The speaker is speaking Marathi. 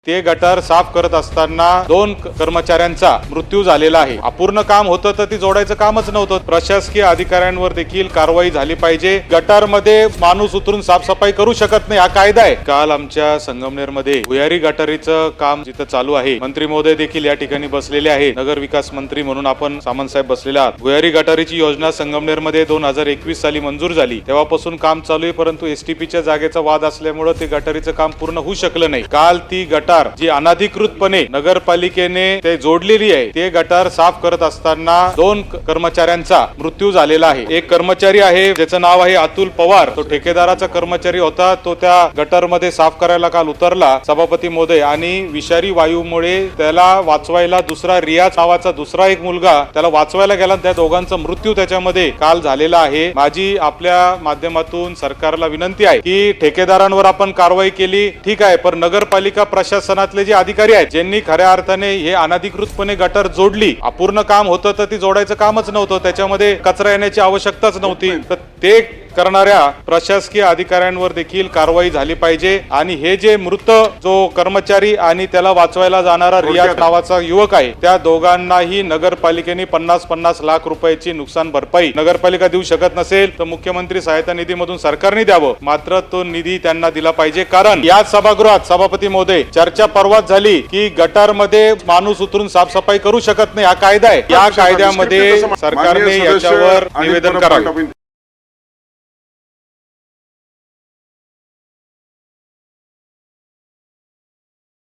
ते गटार साफ करत असताना दोन कर्मचाऱ्यांचा मृत्यू झालेला आहे। अपूर्ण काम होतं तर ती जोडायचं कामच नव्हतं। प्रशासकीय अधिकाऱ्यांवर देखील कारवाई झाली पाहिजे। गटारमध्ये माणूस उतरून साफसफाई करू शकत नाही, हा कायदा आहे। काल आमच्या संगमनेरमध्ये भुयारी गटारीचं काम जिथं चालू आहे, मंत्री महोदय देखील या ठिकाणी बसलेले आहे। नगर विकास मंत्री म्हणून आपण सामंत साहेब बसलेले आहात। भुयारी गटारीची योजना संगमनेरमध्ये 2021 साली मंजूर झाली, तेव्हापासून काम चालू आहे, परंतु एसटीपीच्या जागेचा वाद असल्यामुळे ते गटारीचं काम पूर्ण होऊ शकलं नाही। काल ती गटार जी अनाधिकृतपणे नगरपालिकेने ते जोडलेली आहे, ते गटार साफ करत असताना दोन कर्मचाऱ्यांचा मृत्यू झालेला आहे। एक कर्मचारी आहे ज्याचं नाव आहे अतुल पवार, तो ठेकेदाराचा कर्मचारी होता। तो त्या गटारमध्ये साफ करायला काल उतरला सभापती महोदय, आणि विषारी वायूमुळे त्याला वाचवायला दुसरा रियाज नावाचा दुसरा एक मुलगा त्याला वाचवायला गेला, त्या दोघांचा मृत्यू त्याच्यामध्ये काल झालेला आहे। माझी आपल्या माध्यमातून सरकारला विनंती आहे की ठेकेदारांवर आपण कारवाई केली ठीक आहे, पण नगरपालिका प्रशासनातले जे अधिकारी आहेत ज्यांनी खऱ्या अर्थाने हे अनाधिकृतपणे गटार जोडली, अपूर्ण काम होतं तर ती जोडायचं कामच नव्हतं, त्याच्यामध्ये कचरा येण्याची आवश्यकताच नव्हती, तर ते करणाऱ्या प्रशासकीय अधिकाऱ्यांवर देखील कारवाई झाली पाहिजे। आणि हे जे मृत जो कर्मचारी आणि त्याला वाचवायला जाणारा रियाज नावाचा युवक आहे, त्या दोघांनाही नगरपालिकेने 50-50 लाख रुपयाची नुकसान भरपाई नगरपालिका देऊ शकत नसेल तर मुख्यमंत्री सहायता निधीमधून सरकारने द्यावं, मात्र तो निधी त्यांना दिला पाहिजे। कारण या सभागृहात सभापती महोदय चर्चा परवाच झाली की गटारमध्ये माणूस उतरून साफसफाई करू शकत नाही, हा कायदा आहे। या कायद्यामध्ये सरकारने याच्यावर निवेदन करावे।